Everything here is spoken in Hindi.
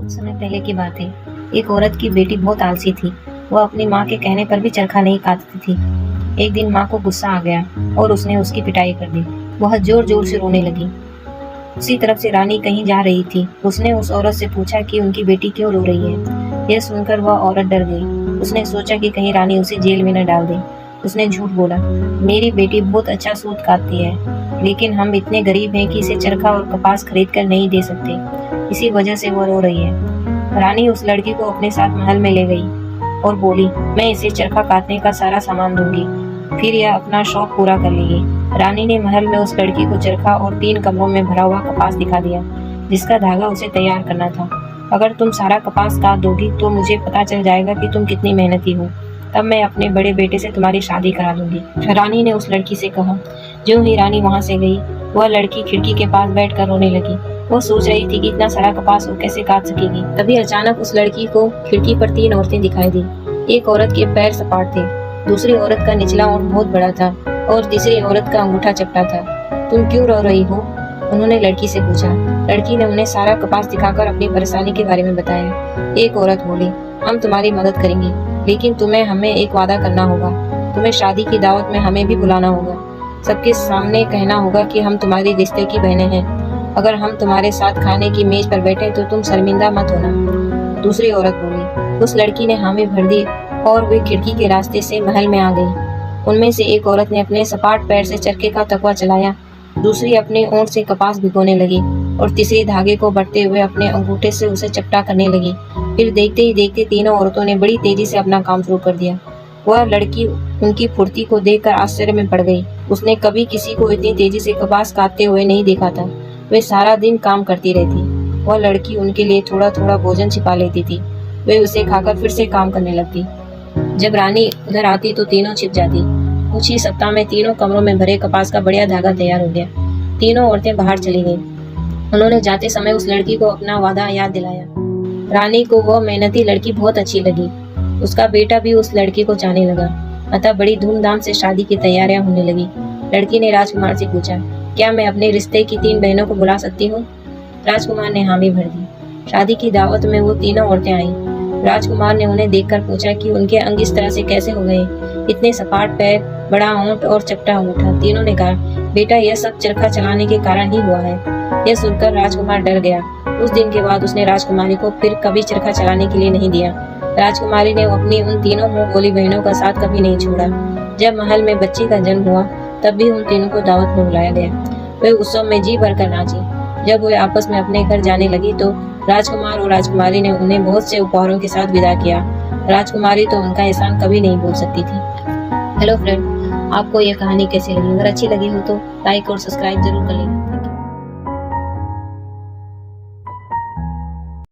समय पहले की बात है। एक औरत की बेटी बहुत आलसी थी। वह अपनी माँ के कहने पर भी चरखा नहीं काटती थी। एक दिन माँ को गुस्सा आ गया और उसने उसकी पिटाई कर दी। वह जोर जोर से रोने लगी। उसी तरफ से रानी कहीं जा रही थी। उसने उस औरत से पूछा कि उनकी बेटी क्यों रो रही है। यह सुनकर वह औरत डर गई। उसने सोचा कि कहीं रानी उसे जेल में न डाल दे। उसने झूठ बोला, मेरी बेटी बहुत अच्छा सूत काटती है, लेकिन हम इतने गरीब हैं कि इसे चरखा और कपास खरीद कर नहीं दे सकते। इसी वजह से वो रो रही है। रानी उस लड़की को अपने साथ महल में ले गई और बोली, मैं इसे चरखा काटने का सारा सामान दूंगी, फिर यह अपना शौक पूरा कर लेगी। रानी ने महल में उस लड़की को चरखा और 3 कमरों में भरा हुआ कपास दिखा दिया, जिसका धागा उसे तैयार करना था। अगर तुम सारा कपास काट दोगी तो मुझे पता चल जाएगा कि तुम कितनी मेहनती हो। तब मैं अपने बड़े बेटे से तुम्हारी शादी करा दूंगी। रानी ने उस लड़की से कहा। ज्यों ही रानी वहां से गई, वह लड़की खिड़की के पास बैठकर रोने लगी। वो सोच रही थी कि इतना सारा कपास वो कैसे काट सकेगी। तभी अचानक उस लड़की को खिड़की पर 3 औरतें दिखाई दी। एक औरत के पैर सपाट थे, दूसरी औरत का निचला ओंठ बहुत बड़ा था और तीसरी औरत का अंगूठा चपटा था। तुम क्यों रो रही हो? उन्होंने लड़की से पूछा। लड़की ने उन्हें सारा कपास दिखाकर अपनी परेशानी के बारे में बताया। एक औरत बोली, हम तुम्हारी मदद करेंगे, लेकिन तुम्हें हमें एक वादा करना होगा। तुम्हें शादी की दावत में हमें भी बुलाना होगा। सबके सामने कहना होगा कि हम तुम्हारी रिश्ते की बहनें हैं। अगर हम तुम्हारे साथ खाने की मेज पर बैठे तो तुम शर्मिंदा मत होना। दूसरी औरत बोली। उस लड़की ने हामी भर दी और वे खिड़की के रास्ते से महल में आ गई। उनमें से एक औरत ने अपने सपाट पैर से चरखे का तकवा चलाया, दूसरी अपने ओंठ से कपास भिगोने लगी और तीसरी धागे को बढ़ते हुए अपने अंगूठे से उसे चपटा करने लगी। फिर देखते ही देखते तीनों औरतों ने बड़ी तेजी से अपना काम शुरू कर दिया। वह लड़की उनकी फुर्ती को देखकर आश्चर्य में पड़ गई। उसने कभी किसी को इतनी तेजी से कपास काटते हुए नहीं देखा था। वे सारा दिन काम करती रहती। वह लड़की उनके लिए थोड़ा थोड़ा भोजन छिपा लेती थी। वे उसे खाकर फिर से काम करने लगती। जब रानी उधर आती तो तीनों छिप जाती। कुछ ही सप्ताह में तीनों कमरों में भरे कपास का बढ़िया धागा तैयार हो गया। तीनों औरतें बाहर चली गईं। उन्होंने जाते समय उस लड़की को अपना वादा याद दिलाया। रानी को वह मेहनती लड़की बहुत अच्छी लगी। उसका बेटा भी उस लड़की को चाहने लगा। अतः बड़ी धूमधाम से शादी की तैयारियां होने लगी। लड़की ने राजकुमार से पूछा, क्या मैं अपने रिश्ते की 3 बहनों को बुला सकती हूँ? राजकुमार ने हामी भर दी। शादी की दावत में वो तीनों औरतें आईं। राजकुमार ने उन्हें देखकर पूछा कि उनके अंग इस तरह से कैसे हो गए, इतने सपाट पैर, बड़ा होंठ और चपटा अंगूठा। तीनों ने कहा, बेटा यह सब चरखा चलाने के कारण ही हुआ है। यह सुनकर राजकुमार डर गया। उस दिन के बाद उसने राजकुमारी को फिर कभी चरखा चलाने के लिए नहीं दिया। राजकुमारी ने अपनी उन तीनों मुंह बोली बहनों का साथ कभी नहीं छोड़ा। जब महल में बच्ची का जन्म हुआ तब भी उन तीनों को दावत में बुलाया गया। वे उत्सव में जी भरकर नाची। जब वे आपस में अपने घर जाने लगी तो राजकुमार और राजकुमारी ने उन्हें बहुत से उपहारों के साथ विदा किया। राजकुमारी तो उनका एहसान कभी नहीं भूल सकती थी। हेलो फ्रेंड, आपको यह कहानी कैसी लगी? अगर अच्छी लगी हो तो लाइक और सब्सक्राइब जरूर कर लें।